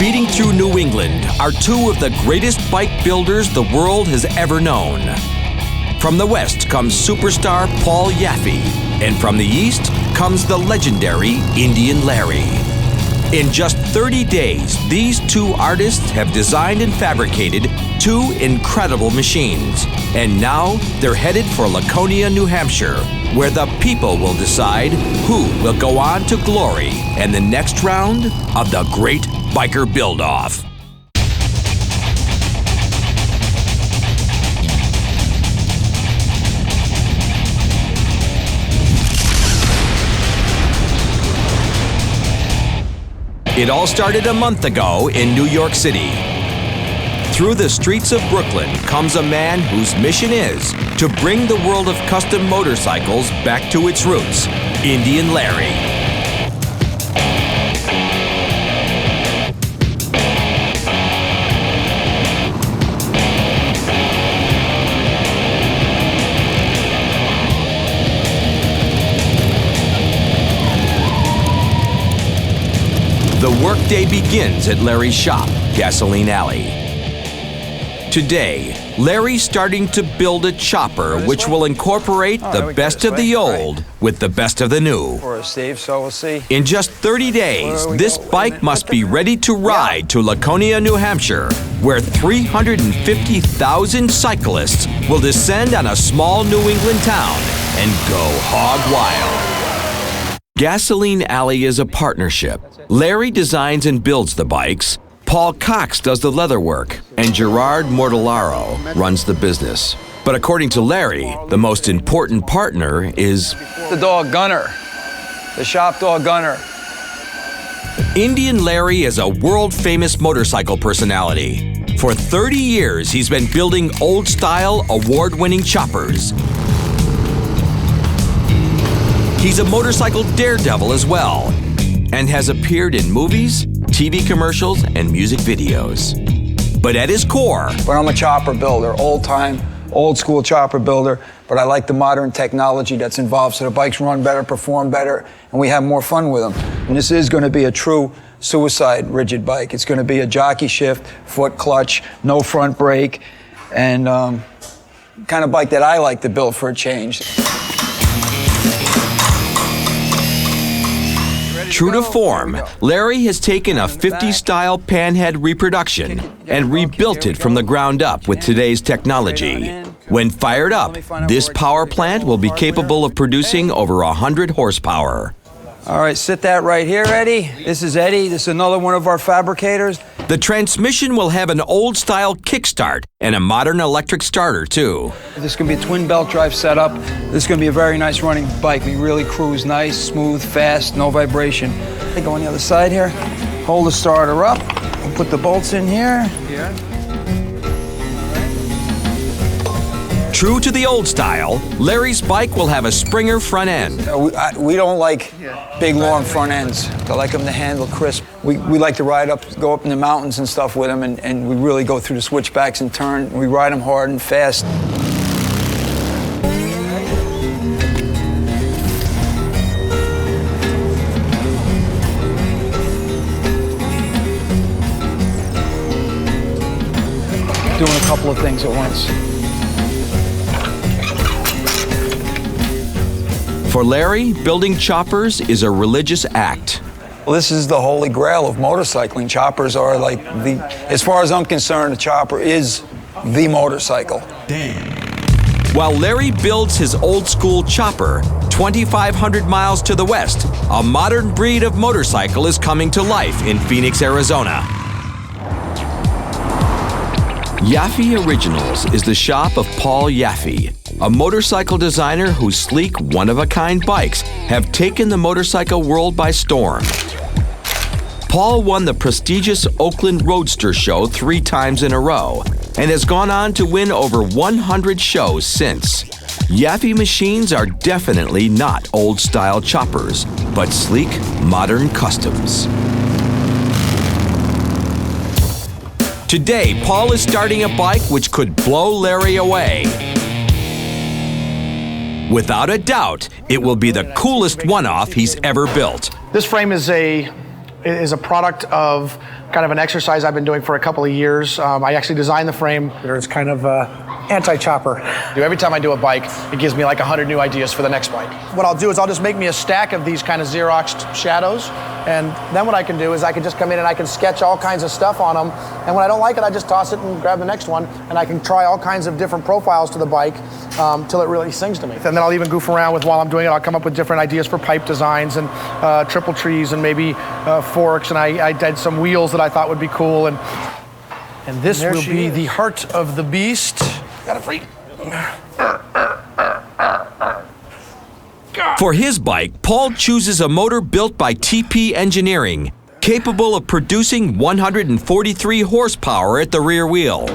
Speeding through New England are two of the greatest bike builders the world has ever known. From the west comes superstar Paul Yaffe, and from the east comes the legendary Indian Larry. In just 30 days, these two artists have designed and fabricated two incredible machines. And now they're headed for Laconia, New Hampshire, where the people will decide who will go on to glory in the next round of the Great Biker Build-Off. It all started a month ago in New York City. Through the streets of Brooklyn comes a man whose mission is to bring the world of custom motorcycles back to its roots, Indian Larry. The workday begins at Larry's shop, Gasoline Alley. Today, Larry's starting to build a chopper which will incorporate the best of the old with the best of the new. In just 30 days, this bike must be ready to ride to Laconia, New Hampshire, where 350,000 cyclists will descend on a small New England town and go hog wild. Gasoline Alley is a partnership. Larry designs and builds the bikes, Paul Cox does the leather work, and Gerard Mortellaro runs the business. But according to Larry, the most important partner is the dog Gunner, the shop dog Gunner. Indian Larry is a world-famous motorcycle personality. For 30 years, he's been building old-style, award-winning choppers. He's a motorcycle daredevil as well, and has appeared in movies, TV commercials, and music videos. But at his core... But I'm a chopper builder, old-time, old-school chopper builder, but I like the modern technology that's involved so the bikes run better, perform better, and we have more fun with them. And this is going to be a true suicide rigid bike. It's going to be a jockey shift, foot clutch, no front brake, and kind of bike that I like to build for a change. True to form, Larry has taken a 50-style panhead reproduction and rebuilt it from the ground up with today's technology. When fired up, this power plant will be capable of producing over 100 horsepower. All right, sit that right here, Eddie. This is Eddie. This is another one of our fabricators. The transmission will have an old-style kickstart and a modern electric starter, too. This is going to be a twin belt drive setup. This is going to be a very nice running bike. We really cruise nice, smooth, fast, no vibration. I go on the other side here. Hold the starter up. We'll put the bolts in here. True to the old style, Larry's bike will have a Springer front end. We don't like big, long front ends. I like them to handle crisp. We like to ride up, go up in the mountains and stuff with them, and we really go through the switchbacks and turn. We ride them hard and fast. Doing a couple of things at once. For Larry, building choppers is a religious act. Well, this is the holy grail of motorcycling. Choppers are like as far as I'm concerned, a chopper is the motorcycle. Damn. While Larry builds his old-school chopper, 2,500 miles to the west, a modern breed of motorcycle is coming to life in Phoenix, Arizona. Yaffe Originals is the shop of Paul Yaffe, a motorcycle designer whose sleek, one-of-a-kind bikes have taken the motorcycle world by storm. Paul won the prestigious Oakland Roadster Show 3 times in a row and has gone on to win over 100 shows since. Yaffe machines are definitely not old-style choppers, but sleek, modern customs. Today, Paul is starting a bike which could blow Larry away. Without a doubt, it will be the coolest one-off he's ever built. This frame is a is a product of kind of an exercise I've been doing for a couple of years. I actually designed the frame. It's kind of anti-chopper. Every time I do a bike, it gives me like 100 new ideas for the next bike. What I'll do is I'll just make me a stack of these kind of Xeroxed shadows, and then what I can do is I can just come in and I can sketch all kinds of stuff on them, and when I don't like it, I just toss it and grab the next one, and I can try all kinds of different profiles to the bike till it really sings to me. And then I'll even goof around with, while I'm doing it, I'll come up with different ideas for pipe designs and triple trees and maybe forks, and I did some wheels that I thought would be cool, and this will be the heart of the beast. Got it free. For his bike, Paul chooses a motor built by TP Engineering, capable of producing 143 horsepower at the rear wheel.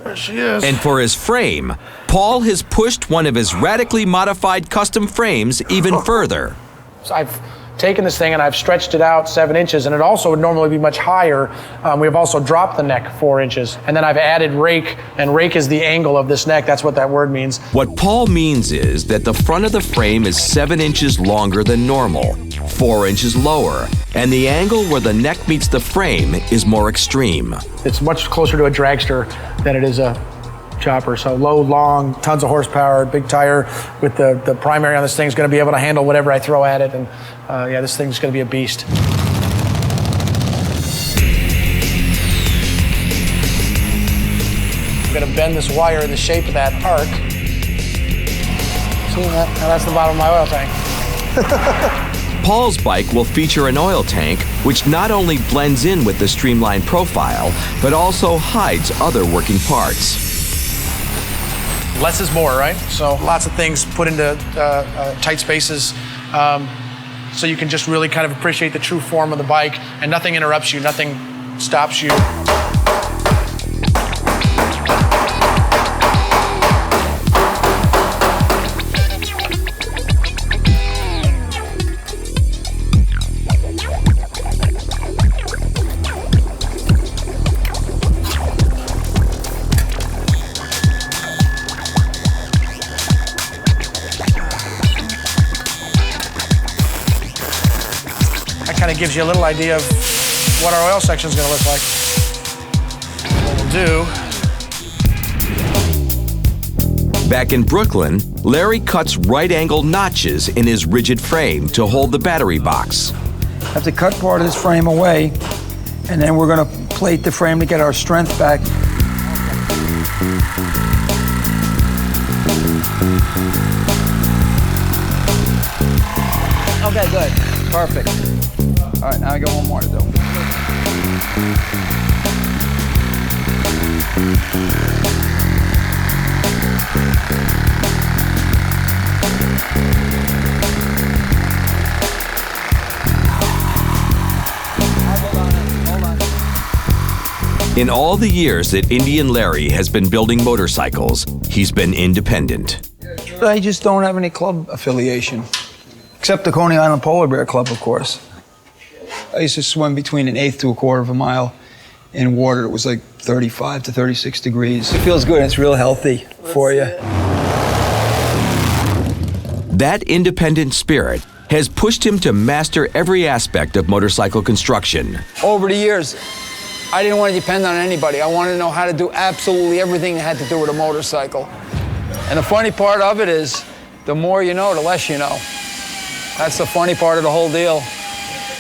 There she is. And for his frame, Paul has pushed one of his radically modified custom frames even further. So I've taken this thing and I've stretched it out 7 inches, and it also would normally be much higher. We've also dropped the neck 4 inches, and then I've added rake, and rake is the angle of this neck. That's what that word means. What Paul means is that the front of the frame is 7 inches longer than normal, 4 inches lower, and the angle where the neck meets the frame is more extreme. It's much closer to a dragster than it is a chopper. So low, long, tons of horsepower, big tire with the primary on this thing is going to be able to handle whatever I throw at it. And yeah, this thing's going to be a beast. I'm going to bend this wire in the shape of that arc. See that? Now that's the bottom of my oil tank. Paul's bike will feature an oil tank which not only blends in with the streamlined profile, but also hides other working parts. Less is more, right? So lots of things put into tight spaces, so you can just really kind of appreciate the true form of the bike, and nothing interrupts you, nothing stops you. Kind of gives you a little idea of what our oil section is going to look like. What we'll do. Back in Brooklyn, Larry cuts right-angle notches in his rigid frame to hold the battery box. I have to cut part of this frame away, and then we're going to plate the frame to get our strength back. Okay, good. Perfect. All right, now I got one more to do. In all the years that Indian Larry has been building motorcycles, he's been independent. I just don't have any club affiliation, except the Coney Island Polar Bear Club, of course. I used to swim between 1/8 to 1/4 of a mile in water. It was like 35 to 36 degrees. It feels good. It's real healthy for you. That independent spirit has pushed him to master every aspect of motorcycle construction. Over the years, I didn't want to depend on anybody. I wanted to know how to do absolutely everything that had to do with a motorcycle. And the funny part of it is, the more you know, the less you know. That's the funny part of the whole deal.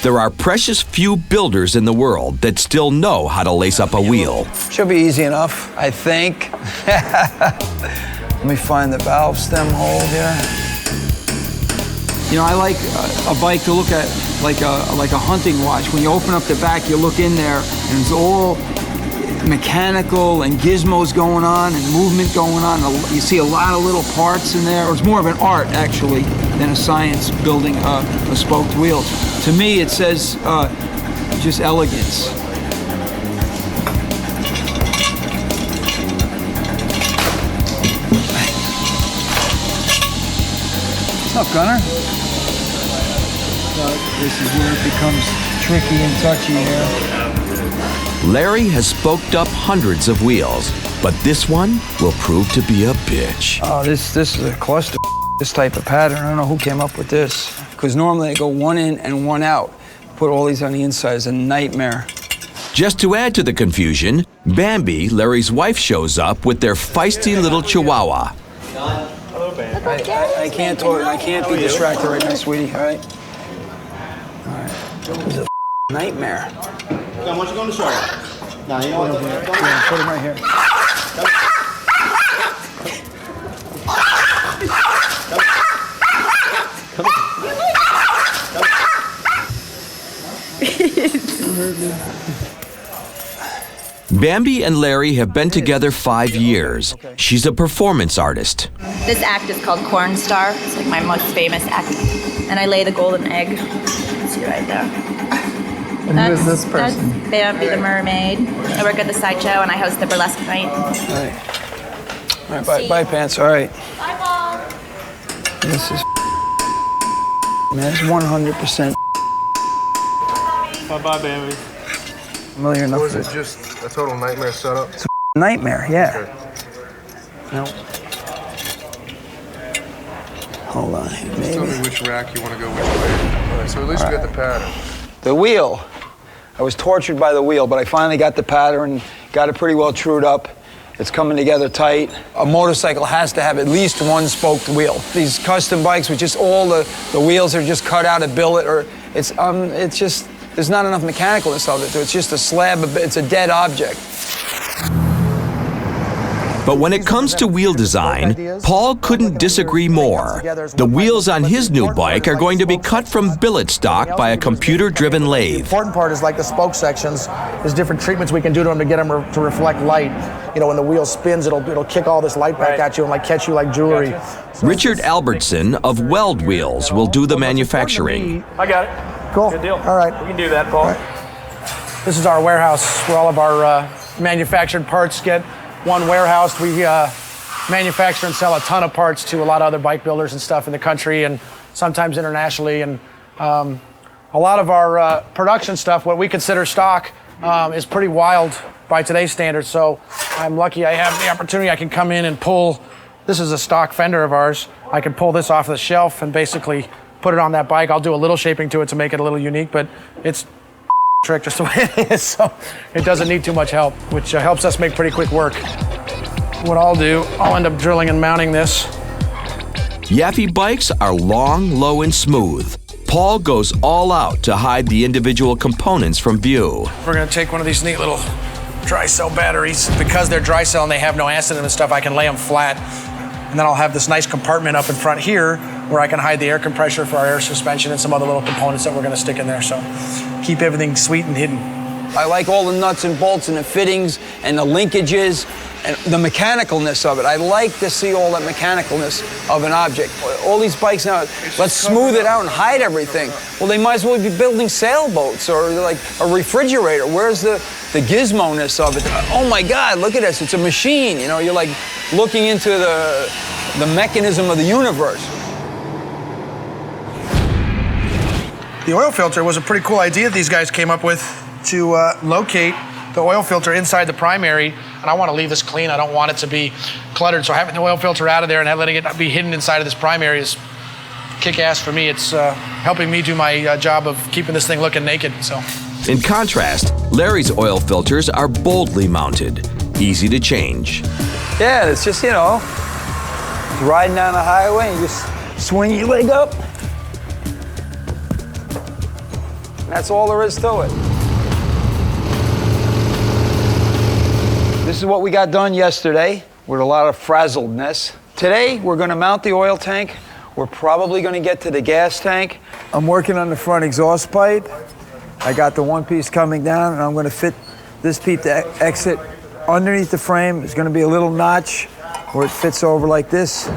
There are precious few builders in the world that still know how to lace up a wheel. Should be easy enough, I think. Let me find the valve stem hole here. You know, I like a bike to look at like a hunting watch. When you open up the back, you look in there, and it's all mechanical and gizmos going on and movement going on. You see a lot of little parts in there. It's more of an art, actually, than a science building a spoked wheel. To me, it says just elegance. What's up, Gunner? This is where it becomes tricky and touchy here. Larry has spoked up hundreds of wheels, but this one will prove to be a bitch. Oh, this is a cluster, this type of pattern. I don't know who came up with this, because normally they go one in and one out. put all these on the inside. It's a nightmare. Just to add to the confusion, Bambi, Larry's wife, shows up with their feisty little chihuahua. Hello, Bambi. I can't talk. I can't be distracted right now, sweetie. All right. This is a nightmare. Why don't you go in the shower? No, you don't want to Put him right here. Bambi and Larry have been together 5 years. She's a performance artist. This act is called Corn Star. It's like my most famous act. And I lay the golden egg. See right there. And who is this person? That's Bambi the mermaid. I work at the sideshow and I host the burlesque night. All right, bye, Pants. All right. Bye, Paul. This is man, it's 100%. Bye-bye, Bambi. Familiar enough. Or is it just a total nightmare setup? It's a nightmare, yeah. No. Hold on, maybe. Tell me which rack you want to go which way. All right, so at least you got the pattern. The wheel. I was tortured by the wheel, but I finally got the pattern, got it pretty well trued up. It's coming together tight. A motorcycle has to have at least one spoked wheel. These custom bikes with just all the wheels are just cut out of billet, or it's just, there's not enough mechanicalness of it. It's just a slab, it's a dead object. But when it comes to wheel design, Paul couldn't disagree more. The wheels on his new bike are going to be cut from billet stock by a computer-driven The lathe. important part is like the spoke sections. There's different treatments we can do to them to get them to reflect light. You know, when the wheel spins, it'll kick all this light back at you and like catch you like jewelry. Richard Albertson of Weld Wheels will do the manufacturing. I got it. Cool. Good deal. All right. We can do that, Paul. This is our warehouse where all of our manufactured parts get. One warehouse. We manufacture and sell a ton of parts to a lot of other bike builders and stuff in the country and sometimes internationally. And a lot of our production stuff, what we consider stock, is pretty wild by today's standards. So I'm lucky I have the opportunity. I can come in and pull. This is a stock fender of ours. I can pull this off the shelf and basically put it on that bike. I'll do a little shaping to it to make it a little unique, but it's trick just the way it is, so it doesn't need too much help, which helps us make pretty quick work. What I'll do, I'll end up drilling and mounting this. Yaffe bikes are long, low, and smooth. Paul goes all out to hide the individual components from view. We're gonna take one of these neat little dry cell batteries. Because they're dry cell and they have no acid in them and stuff, I can lay them flat. And then I'll have this nice compartment up in front here where I can hide the air compressor for our air suspension and some other little components that we're gonna stick in there. So keep everything sweet and hidden. I like all the nuts and bolts and the fittings and the linkages and the mechanicalness of it. I like to see all that mechanicalness of an object. All these bikes now, let's smooth it out and hide everything. Well, they might as well be building sailboats or like a refrigerator. Where's the gizmo-ness of it? Oh my God, look at this, it's a machine. You know, you're like looking into the mechanism of the universe. The oil filter was a pretty cool idea these guys came up with to locate the oil filter inside the primary. And I want to leave this clean. I don't want it to be cluttered. So having the oil filter out of there and letting it be hidden inside of this primary is kick-ass for me. It's helping me do my job of keeping this thing looking naked. So. In contrast, Larry's oil filters are boldly mounted, easy to change. Yeah, it's just, you know, riding down the highway and you just swing your leg up. That's all there is to it. This is what we got done yesterday with a lot of frazzledness. Today, we're gonna mount the oil tank. We're probably gonna get to the gas tank. I'm working on the front exhaust pipe. I got the one piece coming down and I'm gonna fit this piece to exit underneath the frame. There's gonna be a little notch where it fits over like this.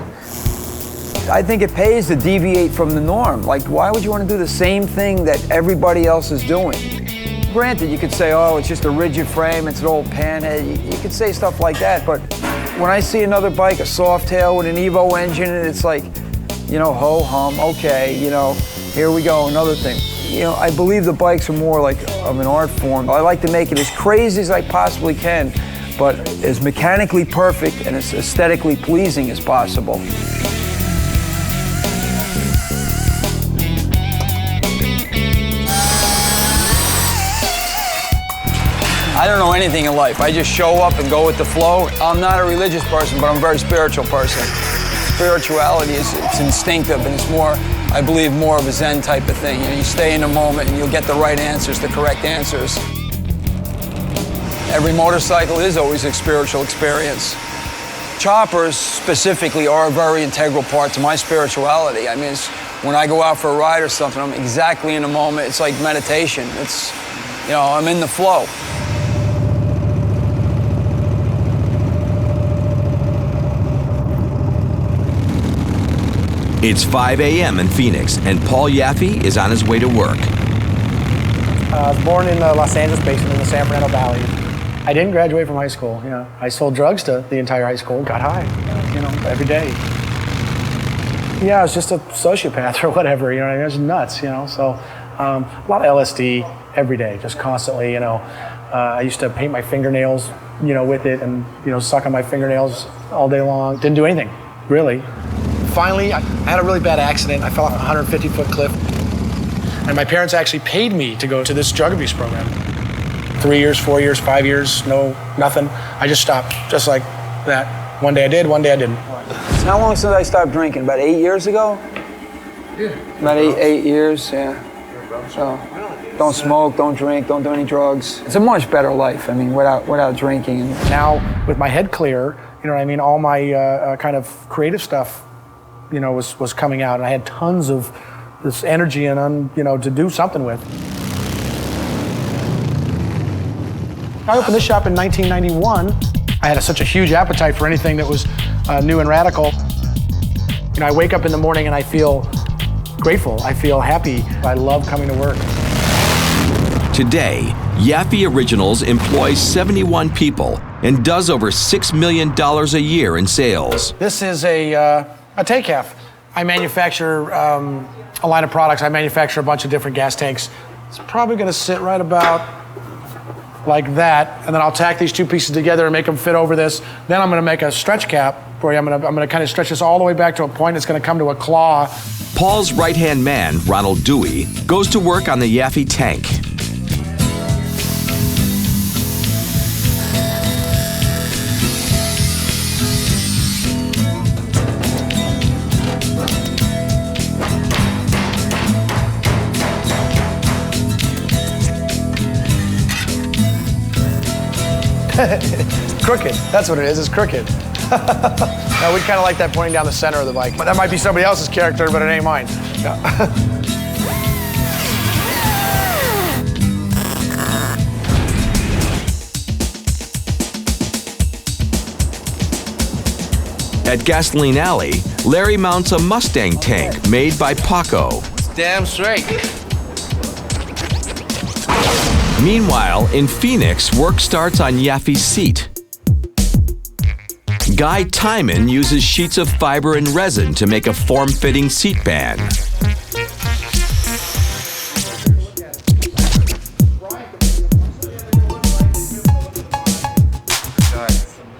I think it pays to deviate from the norm. Like, why would you want to do the same thing that everybody else is doing? Granted, you could say, oh, it's just a rigid frame, it's an old panhead. You could say stuff like that, but when I see another bike, a Softail with an Evo engine, and it's like, you know, ho-hum, okay, you know, here we go, another thing. You know, I believe the bikes are more like of an art form. I like to make it as crazy as I possibly can, but as mechanically perfect and as aesthetically pleasing as possible. I don't know anything in life. I just show up and go with the flow. I'm not a religious person, but I'm a very spiritual person. Spirituality it's instinctive, and it's more, I believe, more of a Zen type of thing. You know, you stay in the moment and you'll get the right answers, the correct answers. Every motorcycle is always a spiritual experience. Choppers specifically are a very integral part to my spirituality. I mean, when I go out for a ride or something, I'm exactly in the moment. It's like meditation. It's, you know, I'm in the flow. It's 5 a.m. in Phoenix, and Paul Yaffe is on his way to work. I was born in the Los Angeles basin in the San Fernando Valley. I didn't graduate from high school. You know, I sold drugs to the entire high school, got high, you know, every day. Yeah, I was just a sociopath or whatever, you know, I was nuts, you know, so a lot of LSD every day, just constantly, you know. I used to paint my fingernails, you know, with it and, you know, suck on my fingernails all day long. Didn't do anything, really. Finally, I had a really bad accident. I fell off a 150-foot cliff. And my parents actually paid me to go to this drug abuse program. 3 years, 4 years, 5 years, no, nothing. I just stopped, just like that. One day I did, one day I didn't. How long since I stopped drinking? About 8 years ago? Yeah. About eight years, yeah. So, don't smoke, don't drink, don't do any drugs. It's a much better life, I mean, without drinking. Now, with my head clear, you know what I mean, all my kind of creative stuff, you know, was coming out, and I had tons of this energy and, you know, to do something with. I opened this shop in 1991. I had such a huge appetite for anything that was new and radical. You know, I wake up in the morning and I feel grateful. I feel happy. I love coming to work. Today, Yaffe Originals employs 71 people and does over $6 million a year in sales. This is a take half. I manufacture a line of products. I manufacture a bunch of different gas tanks. It's probably going to sit right about like that, and then I'll tack these two pieces together and make them fit over this. Then I'm going to make a stretch cap for you. I'm going to kind of stretch this all the way back to a point. It's going to come to a claw. Paul's right-hand man, Ronald Dewey, goes to work on the Yaffe tank. Crooked. That's what it is. It's crooked. Now, we kind of like that pointing down the center of the bike. But that might be somebody else's character, but it ain't mine. Yeah. At Gasoline Alley, Larry mounts a Mustang tank made by Paco. Damn straight. Meanwhile, in Phoenix, work starts on Yaffe's seat. Guy Timon uses sheets of fiber and resin to make a form-fitting seat band.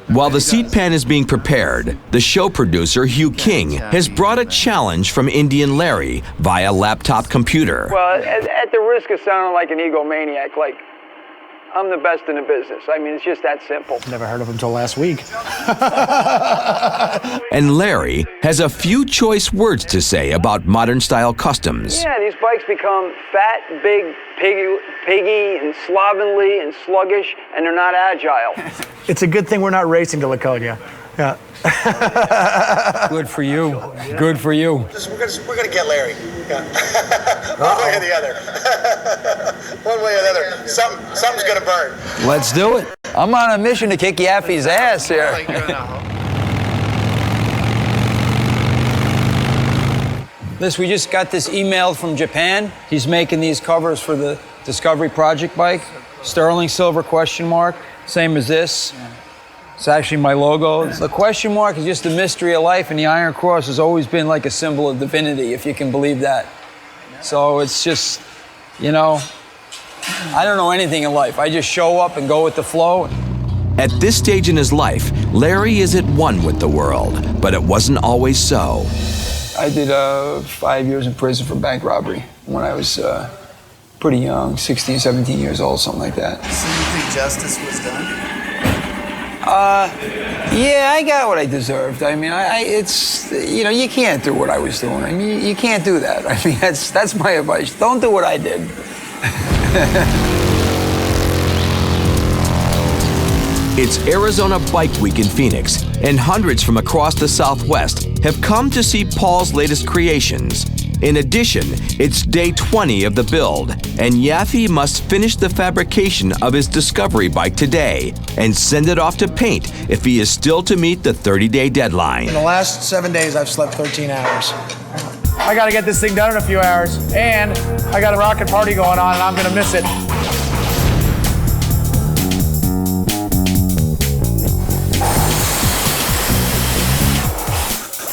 While the seat pan is being prepared, the show producer, Hugh King, has brought a challenge from Indian Larry via laptop computer. Well, at the risk of sounding like an egomaniac, like, I'm the best in the business. I mean, it's just that simple. Never heard of him until last week. And Larry has a few choice words to say about modern-style customs. Yeah, these bikes become fat, big, piggy, and slovenly, and sluggish, and they're not agile. It's a good thing we're not racing to Laconia. Yeah. Good for you. Good for you. We're gonna get Larry. Yeah. One way or the other. One way or the other. Something's gonna burn. Let's do it. I'm on a mission to kick Yaffe's ass here. Listen, we just got this email from Japan. He's making these covers for the Discovery Project bike. Sterling silver question mark, same as this. It's actually my logo. The question mark is just the mystery of life, and the Iron Cross has always been like a symbol of divinity, if you can believe that. So it's just, you know, I don't know anything in life. I just show up and go with the flow. At this stage in his life, Larry is at one with the world, but it wasn't always so. I did 5 years in prison for bank robbery when I was pretty young, 16, 17 years old, something like that. So you think justice was done? Yeah, I got what I deserved. I mean, it's, you know, you can't do what I was doing. I mean, you can't do that. I mean, that's my advice. Don't do what I did. It's Arizona Bike Week in Phoenix, and hundreds from across the Southwest have come to see Paul's latest creations. In addition, it's day 20 of the build, and Yaffe must finish the fabrication of his Discovery bike today and send it off to paint if he is still to meet the 30-day deadline. In the last 7 days, I've slept 13 hours. I gotta get this thing done in a few hours, and I got a rocket party going on, and I'm gonna miss it.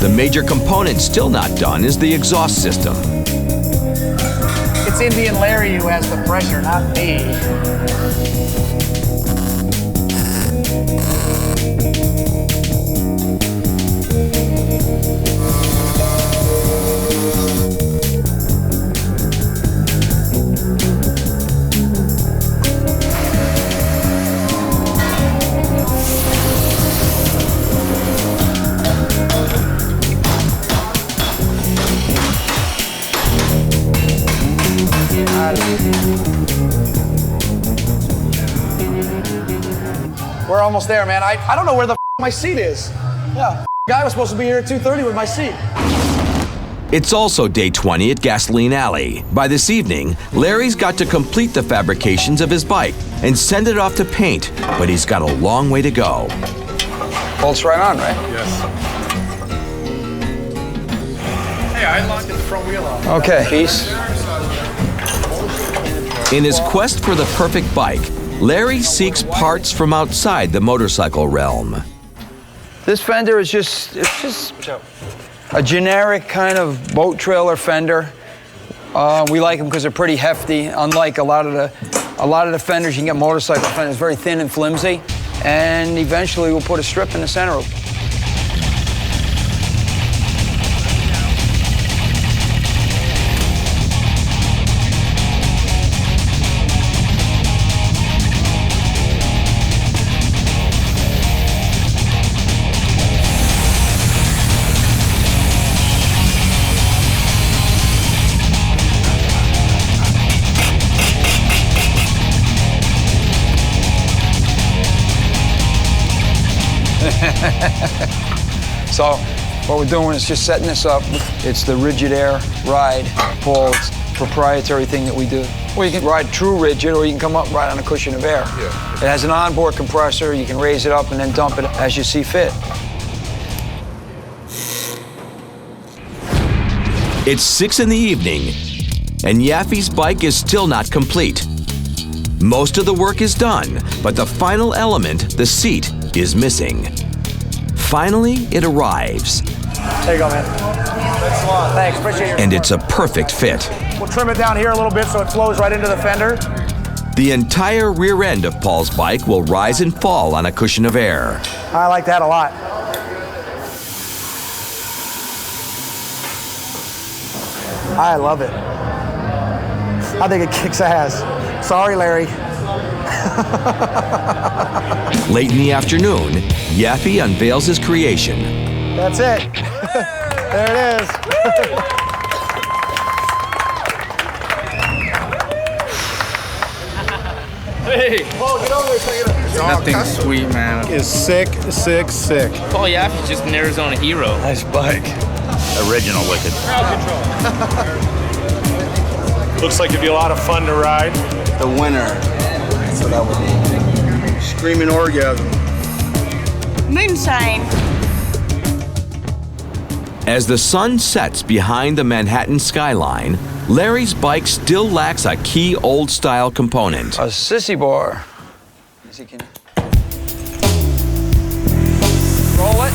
The major component still not done is the exhaust system. It's Indian Larry who has the pressure, not me. We're almost there, man. I don't know where the my seat is. Yeah, guy was supposed to be here at 2:30 with my seat. It's also day 20 at Gasoline Alley. By this evening, Larry's got to complete the fabrications of his bike and send it off to paint, but he's got a long way to go. Bolts right on, right? Yes. Hey, I locked the front wheel off. Okay. Peace. In his quest for the perfect bike, Larry seeks parts from outside the motorcycle realm. This fender is just a generic kind of boat trailer fender. We like them because they're pretty hefty. Unlike a lot of the fenders, you can get motorcycle fenders very thin and flimsy. And eventually we'll put a strip in the center of them. So what we're doing is just setting this up. It's the Rigid Air Ride, Paul's proprietary thing that we do. Well, you can ride true rigid, or you can come up and ride on a cushion of air. Yeah. It has an onboard compressor. You can raise it up and then dump it as you see fit. It's 6 in the evening, and Yaffe's bike is still not complete. Most of the work is done, but the final element, the seat, is missing. Finally, it arrives. There you go, man. Thanks a lot. Thanks, appreciate your And support. it's a perfect fit. We'll trim it down here a little bit so it flows right into the fender. The entire rear end of Paul's bike will rise and fall on a cushion of air. I like that a lot. I love it. I think it kicks ass. Sorry, Larry. Late in the afternoon, Yaffe unveils his creation. That's it. There it is. Hey! Paul, get over there so I get a Nothing sweet, man. Is sick. Paul Yaffe's just an Arizona hero. Nice bike. Original Wicked. Looks like it'd be a lot of fun to ride. The winner. That's what I would need. Screaming orgasm. Moonshine. As the sun sets behind the Manhattan skyline, Larry's bike still lacks a key old-style component. A sissy bar. As you can roll it.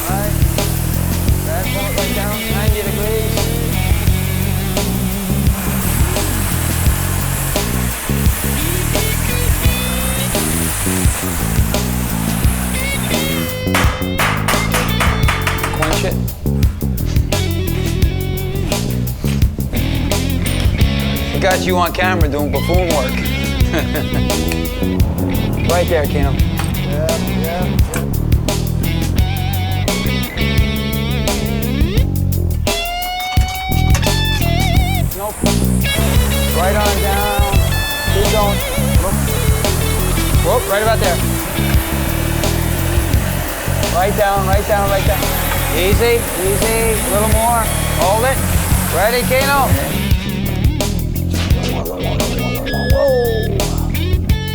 All right. Back point right down, 90 degrees. Quench it. got you on camera doing buffoon work. Right there, Keno. Yeah. Nope. Right on down. Keep going. Whoop, right about there. Right down. Easy. A little more. Hold it. Ready, Keno?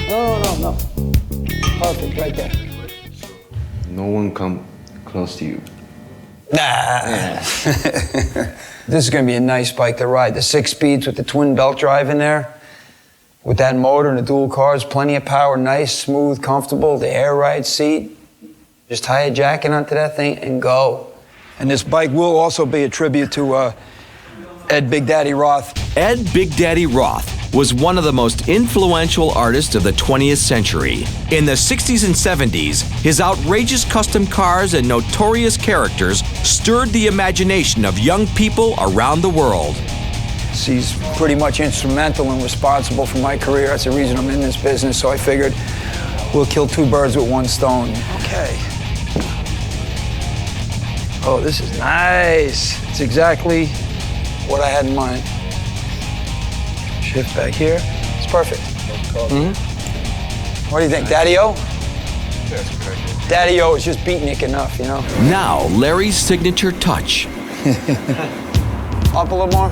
Whoa. No. Perfect, right there. No one come close to you. Nah. This is going to be a nice bike to ride. The 6 speeds with the twin belt drive in there. With that motor and the dual cars, plenty of power, nice, smooth, comfortable, the air ride seat. Just tie a jacket onto that thing and go. And this bike will also be a tribute to Ed Big Daddy Roth. Ed Big Daddy Roth was one of the most influential artists of the 20th century. In the 60s and 70s, his outrageous custom cars and notorious characters stirred the imagination of young people around the world. He's pretty much instrumental and responsible for my career. That's the reason I'm in this business, so I figured we'll kill 2 birds with 1 stone. Okay. Oh, this is nice. It's exactly what I had in mind. Shift back here. It's perfect. What do you think, Daddy-O? That's perfect. Daddy-O is just beatnik enough, you know? Now, Larry's signature touch. Up a little more.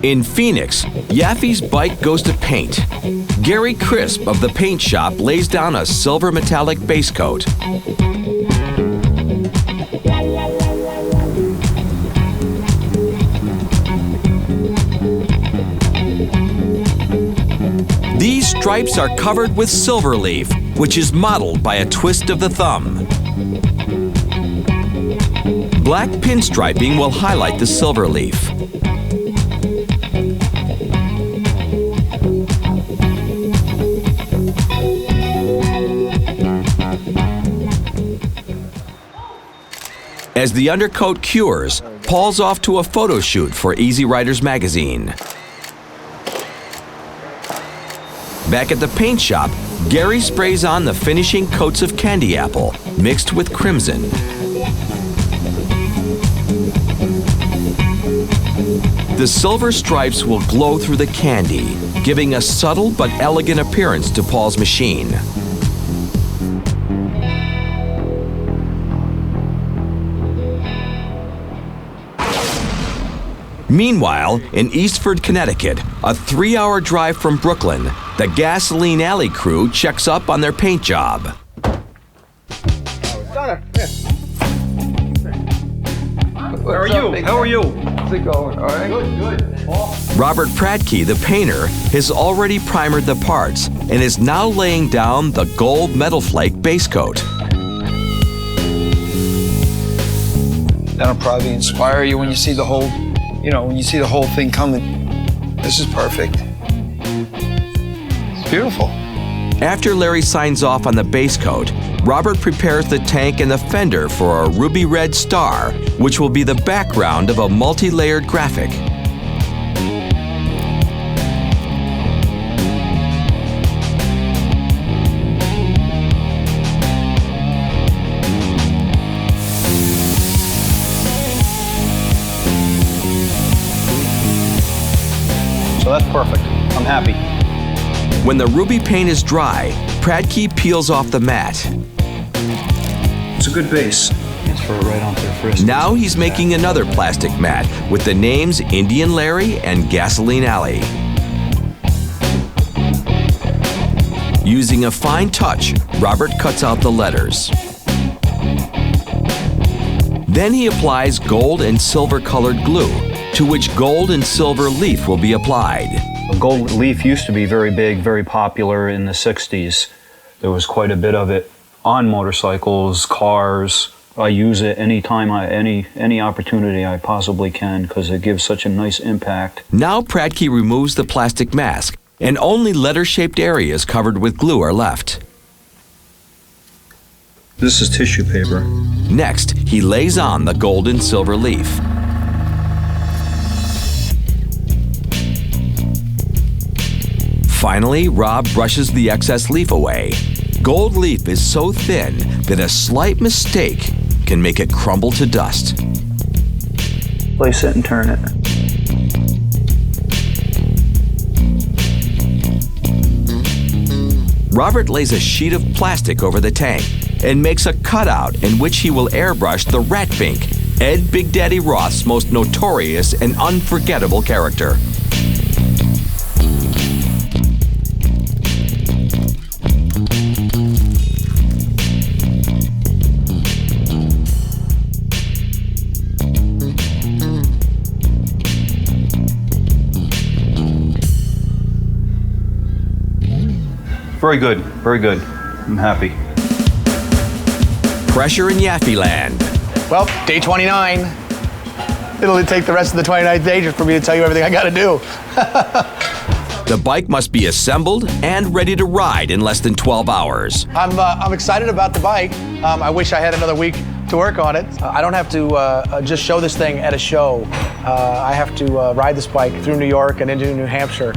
In Phoenix, Yaffe's bike goes to paint. Gary Crisp of the paint shop lays down a silver metallic base coat. These stripes are covered with silver leaf, which is modeled by a twist of the thumb. Black pinstriping will highlight the silver leaf. As the undercoat cures, Paul's off to a photo shoot for Easy Riders magazine. Back at the paint shop, Gary sprays on the finishing coats of candy apple, mixed with crimson. The silver stripes will glow through the candy, giving a subtle but elegant appearance to Paul's machine. Meanwhile, in Eastford, Connecticut, a 3-hour drive from Brooklyn, the Gasoline Alley crew checks up on their paint job. How are you? How's it going? All right? Good. Robert Pratke, the painter, has already primered the parts and is now laying down the gold metal flake base coat. That'll probably inspire you when you see the whole, when you see the whole thing coming. This is perfect. It's beautiful. After Larry signs off on the base coat, Robert prepares the tank and the fender for a ruby red star, which will be the background of a multi-layered graphic. So that's perfect. I'm happy. When the ruby paint is dry, Pratke peels off the mat. It's a good base. Transfer it right onto the first. Now he's making another plastic mat with the names Indian Larry and Gasoline Alley. Using a fine touch, Robert cuts out the letters. Then he applies gold and silver colored glue, to which gold and silver leaf will be applied. Gold leaf used to be very big, very popular in the 60s. There was quite a bit of it on motorcycles, cars. I use it anytime, any opportunity I possibly can because it gives such a nice impact. Now Pratke removes the plastic mask, and only letter-shaped areas covered with glue are left. This is tissue paper. Next, he lays on the gold and silver leaf. Finally, Rob brushes the excess leaf away. Gold leaf is so thin that a slight mistake can make it crumble to dust. Place it and turn it. Robert lays a sheet of plastic over the tank and makes a cutout in which he will airbrush the rat pink, Ed Big Daddy Roth's most notorious and unforgettable character. Very good, very good. I'm happy. Pressure in Yaffe land. Well, day 29. It'll take the rest of the 29th day just for me to tell you everything I got to do. The bike must be assembled and ready to ride in less than 12 hours. I'm excited about the bike. I wish I had another week to work on it. I don't have to just show this thing at a show. I have to ride this bike through New York and into New Hampshire.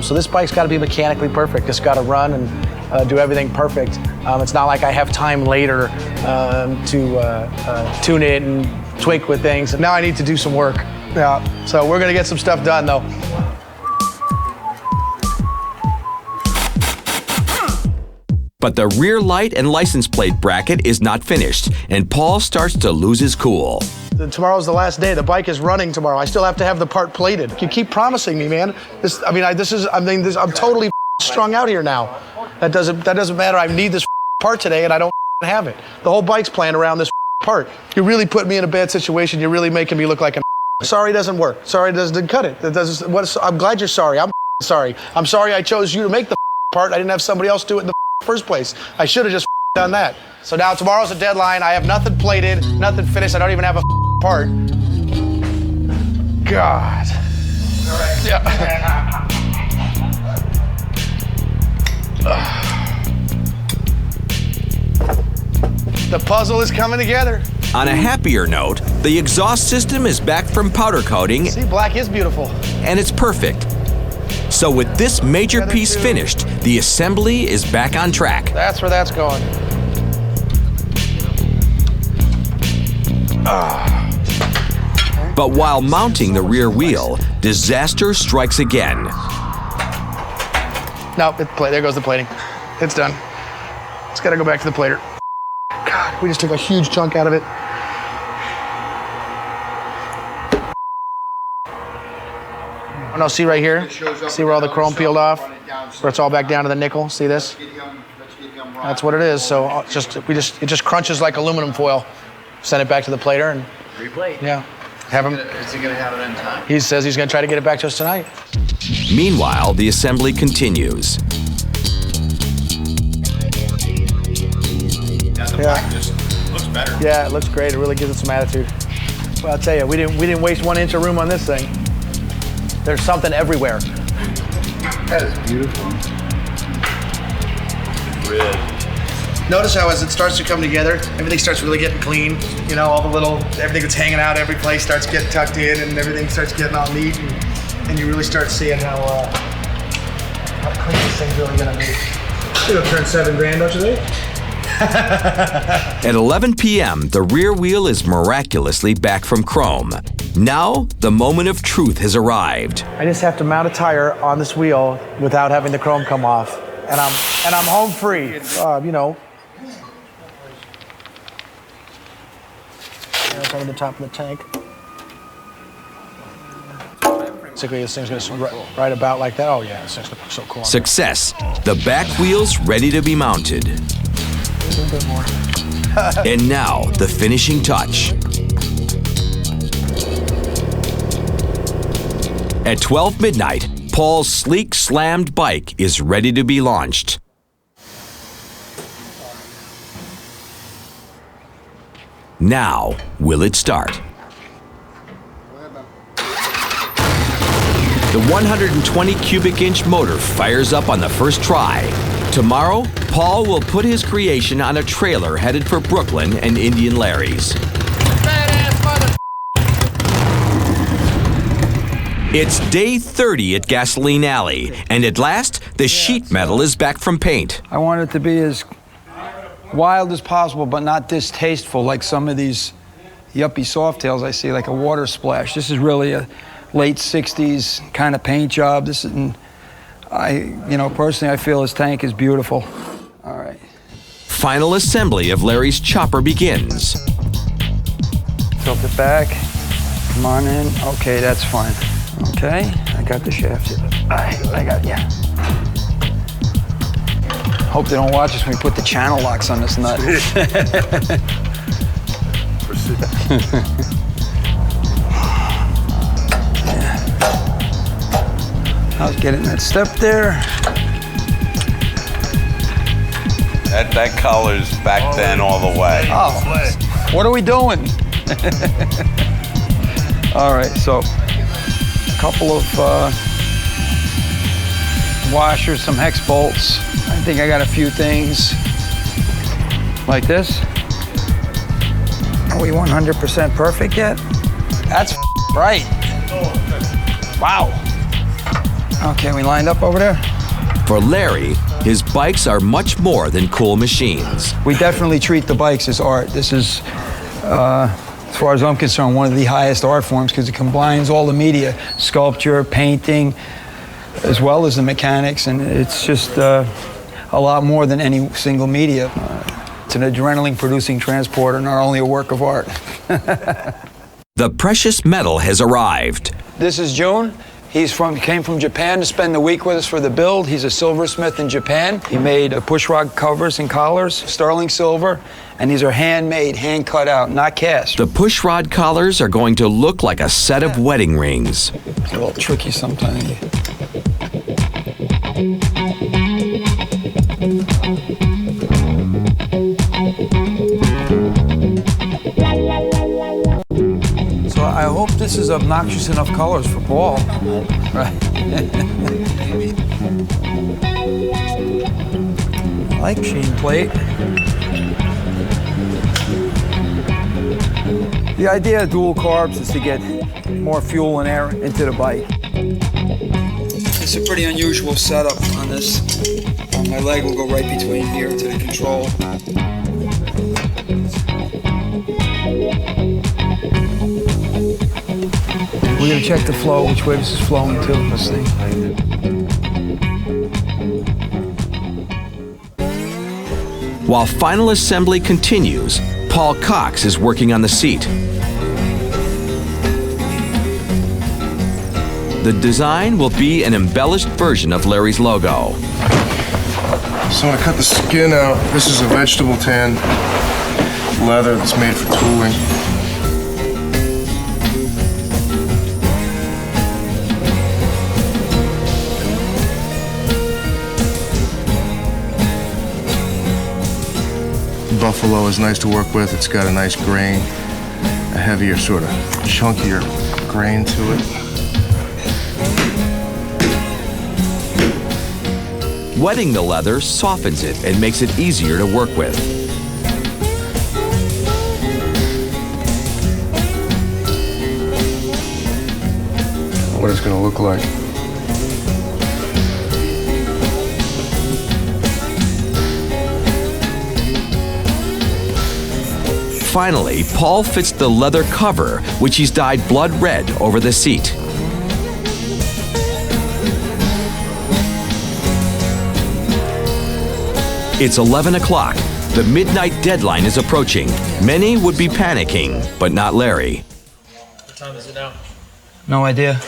So this bike's got to be mechanically perfect. It's got to run and do everything perfect. It's not like I have time later to tune it and tweak with things. Now I need to do some work. Yeah. So we're gonna get some stuff done though. But the rear light and license plate bracket is not finished, and Paul starts to lose his cool. Tomorrow's the last day. The bike is running tomorrow. I still have to have the part plated. You keep promising me, man. I'm totally strung out here now. That doesn't matter. I need this part today, and I don't have it. The whole bike's planned around this part. You really put me in a bad situation. You're really making me look like a. Sorry doesn't work. Sorry doesn't cut it. I'm glad you're sorry. I'm sorry. I'm sorry I chose you to make the part. I didn't have somebody else do it in the first place. I should have just done that. So now tomorrow's a deadline. I have nothing plated, nothing finished. I don't even have a part. God. All right. Yeah. The puzzle is coming together. On a happier note, the exhaust system is back from powder coating. See, black is beautiful. And it's perfect. So with this major piece finished, the assembly is back on track. That's where that's going. But while mounting the rear wheel, disaster strikes again. No, there goes the plating. It's done. It's got to go back to the plater. God, we just took a huge chunk out of it. Oh, no, see right here? See where all the chrome peeled off? Where it's all back down to the nickel? See this? That's what it is. So it just crunches like aluminum foil. Send it back to the plater and replate. Yeah. Have him. Is he gonna have it in time? He says he's gonna try to get it back to us tonight. Meanwhile, the assembly continues. Yeah, just looks better. Yeah, it looks great. It really gives it some attitude. Well, I'll tell you, we didn't waste 1 inch of room on this thing. There's something everywhere. That is beautiful. Red. Notice how as it starts to come together, everything starts really getting clean. You know, everything that's hanging out, every place starts getting tucked in, and everything starts getting all neat, and you really start seeing how clean this thing's really gonna be. It'll turn $7,000, don't you think? At 11 p.m., the rear wheel is miraculously back from chrome. Now, the moment of truth has arrived. I just have to mount a tire on this wheel without having the chrome come off, and I'm home free. You know. It's over the top of the tank. Basically, this thing's gonna right about like that. Oh yeah, this thing's gonna look so cool. Success. The back wheel's ready to be mounted. A little bit more. And now, the finishing touch. At 12 midnight, Paul's sleek slammed bike is ready to be launched. Now, will it start? The 120 cubic inch motor fires up on the first try. Tomorrow, Paul will put his creation on a trailer headed for Brooklyn and Indian Larry's. It's day 30 at Gasoline Alley, and at last, the sheet metal is back from paint. I want it to be as wild as possible, but not distasteful like some of these yuppie softails I see, like a water splash. This is really a late 60s kind of paint job. This is, personally, I feel his tank is beautiful. All right. Final assembly of Larry's chopper begins. Tilt it back. Come on in. Okay, that's fine. Okay, I got the shaft here. I got, yeah. Hope they don't watch us when we put the channel locks on this nut. I was getting that step there. That color's back then all the way. Oh, what are we doing? All right, so a couple of washers, some hex bolts. I think I got a few things like this. Are we 100% perfect yet? That's right. Wow. Okay, we lined up over there? For Larry, his bikes are much more than cool machines. We definitely treat the bikes as art. This is, as far as I'm concerned, one of the highest art forms because it combines all the media, sculpture, painting, as well as the mechanics, and it's just a lot more than any single media. It's an adrenaline-producing transporter, not only a work of art. The precious metal has arrived. This is June. Came from Japan to spend the week with us for the build. He's a silversmith in Japan. He made pushrod covers and collars, sterling silver, and these are handmade, hand cut out, not cast. The pushrod collars are going to look like a set of wedding rings. It's a little tricky sometimes. So I hope this is obnoxious enough colors for Paul. Right. I like sheen plate. The idea of dual carbs is to get more fuel and air into the bike. It's a pretty unusual setup on this. My leg will go right between here to the control. We're gonna check the flow, which way this is flowing to, let's see. While final assembly continues, Paul Cox is working on the seat. The design will be an embellished version of Larry's logo. So I'm gonna cut the skin out. This is a vegetable tan leather that's made for tooling. Buffalo is nice to work with. It's got a nice grain, a heavier, sort of chunkier grain to it. Wetting the leather softens it and makes it easier to work with. What it's going to look like. Finally, Paul fits the leather cover, which he's dyed blood red over the seat. It's 11 o'clock. The midnight deadline is approaching. Many would be panicking, but not Larry. What time is it now? No idea.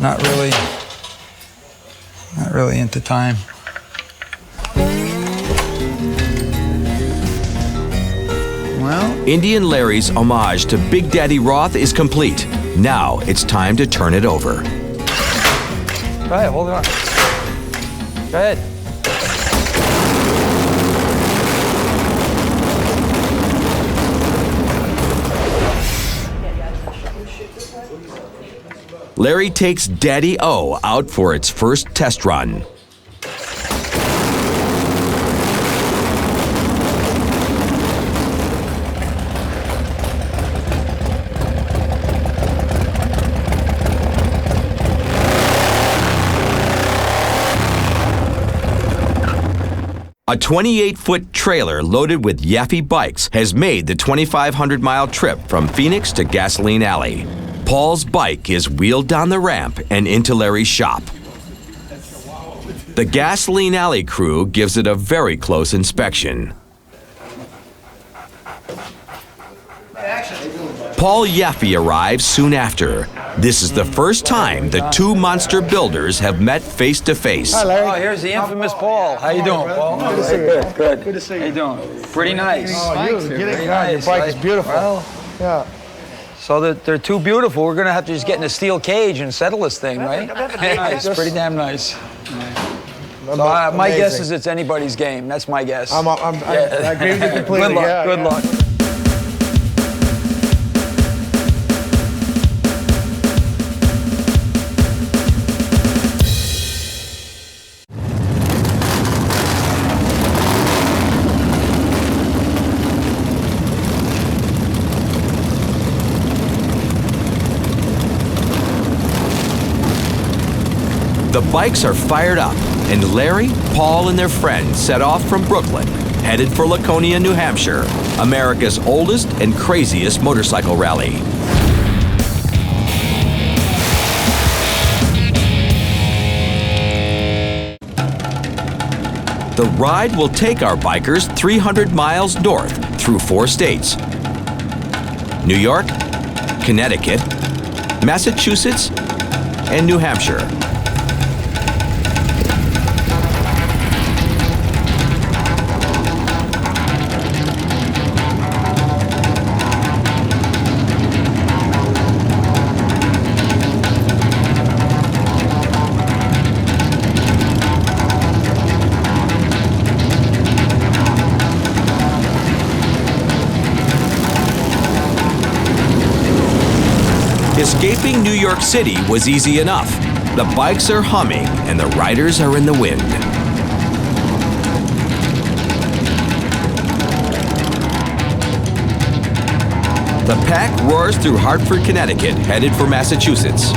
Not really into time. Well, Indian Larry's homage to Big Daddy Roth is complete. Now it's time to turn it over. Go ahead, hold it on. Go ahead. Larry takes Daddy O out for its first test run. A 28-foot trailer loaded with Yaffe bikes has made the 2,500-mile trip from Phoenix to Gasoline Alley. Paul's bike is wheeled down the ramp and into Larry's shop. The Gasoline Alley crew gives it a very close inspection. Paul Yaffe arrives soon after. This is the first time the two monster builders have met face to face. Hi, Larry. Oh, here's the infamous Paul. How you doing, Paul? Good to see you. Good, good. Good to see you. How you doing? Pretty nice. Your bike is beautiful. Well, Yeah. so they're too beautiful. We're gonna have to just get in a steel cage and settle this thing, right? Nice, pretty damn nice. So my guess is it's anybody's game. That's my guess. I agree with you completely. Good luck. Good luck. The bikes are fired up, and Larry, Paul, and their friends set off from Brooklyn, headed for Laconia, New Hampshire, America's oldest and craziest motorcycle rally. The ride will take our bikers 300 miles north through 4 states: New York, Connecticut, Massachusetts, and New Hampshire. Escaping New York City was easy enough. The bikes are humming and the riders are in the wind. The pack roars through Hartford, Connecticut, headed for Massachusetts.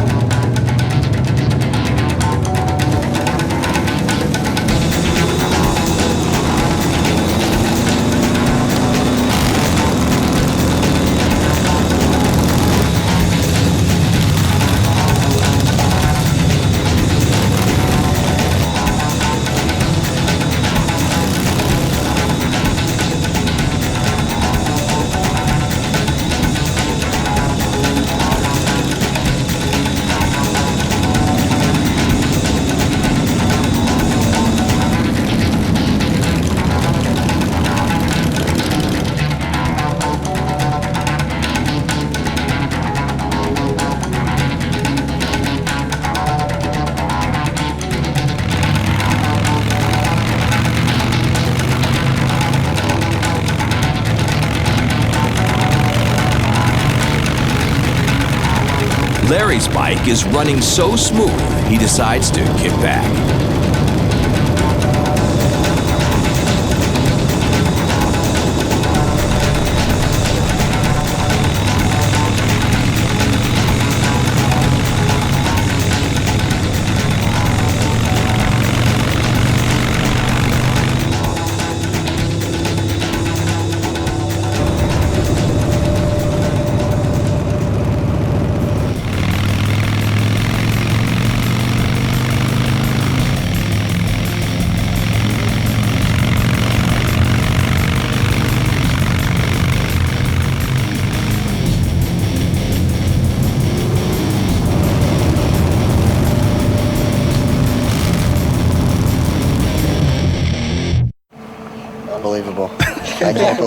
Larry's bike is running so smooth, he decides to kick back.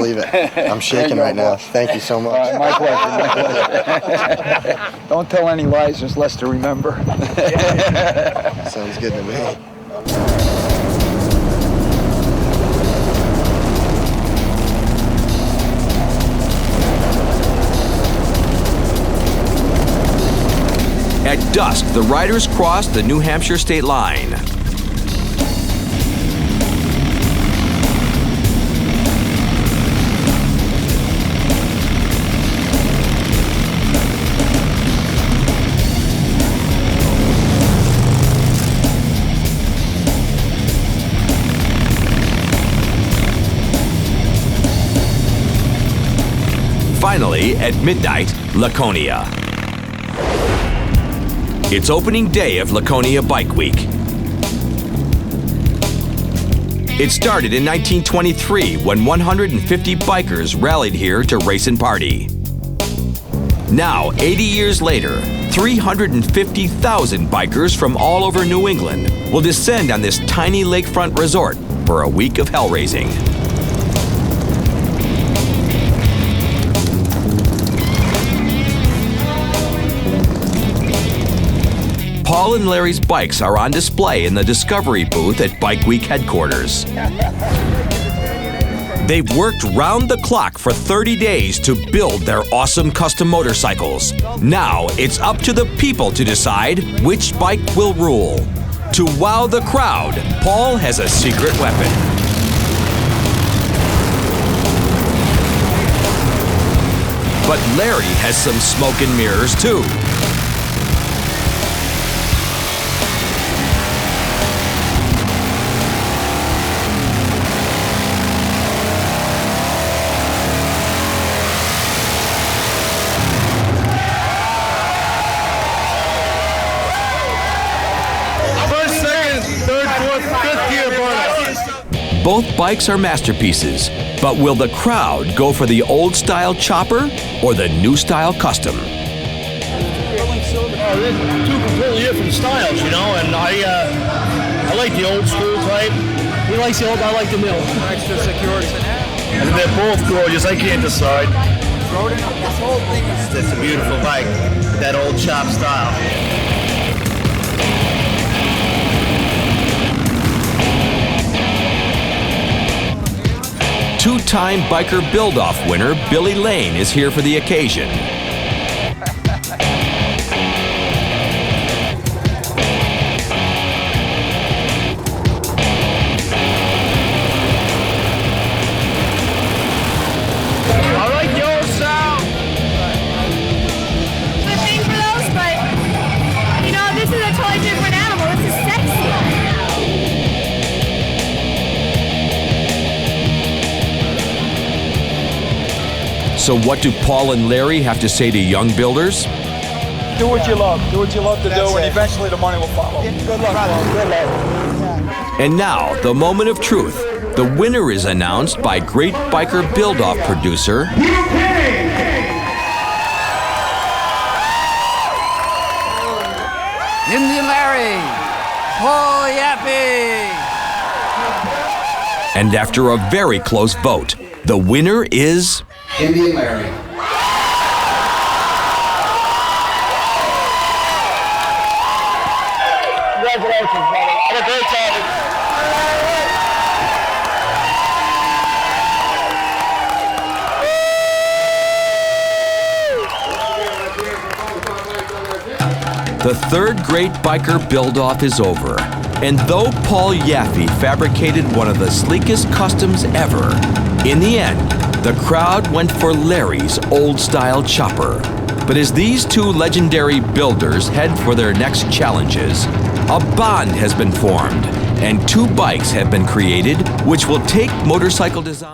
believe it. I'm shaking right now. Thank you so much. My pleasure. Don't tell any lies, there's less to remember. Sounds good to me. At dusk, the riders cross the New Hampshire state line. Finally, at midnight, Laconia. It's opening day of Laconia Bike Week. It started in 1923 when 150 bikers rallied here to race and party. Now, 80 years later, 350,000 bikers from all over New England will descend on this tiny lakefront resort for a week of hell raising. Paul and Larry's bikes are on display in the Discovery booth at Bike Week headquarters. They've worked round the clock for 30 days to build their awesome custom motorcycles. Now it's up to the people to decide which bike will rule. To wow the crowd, Paul has a secret weapon. But Larry has some smoke and mirrors too. Both bikes are masterpieces, but will the crowd go for the old-style chopper or the new-style custom? They're two completely different styles, you know, and I like the old school type. He likes the old, I like the new. Extra security. And they're both gorgeous, I can't decide. It's a beautiful bike, that old chop style. Two-time biker build-off winner Billy Lane is here for the occasion. I like the old style. I'm a thing for those, but you know, this is a totally different animal. This is sexy. So what do Paul and Larry have to say to young builders? Do what you love. Do what you love to do, and eventually the money will follow. Good luck, Paul. Good luck. And now, the moment of truth. The winner is announced by great biker build-off producer Indian Larry, Paul Yaffe. And after a very close vote, the winner is Indian Larry. Congratulations, brother. Have a great time. The third great biker build-off is over. And though Paul Yaffe fabricated one of the sleekest customs ever, in the end, the crowd went for Larry's old-style chopper. But as these two legendary builders head for their next challenges, a bond has been formed, and two bikes have been created which will take motorcycle design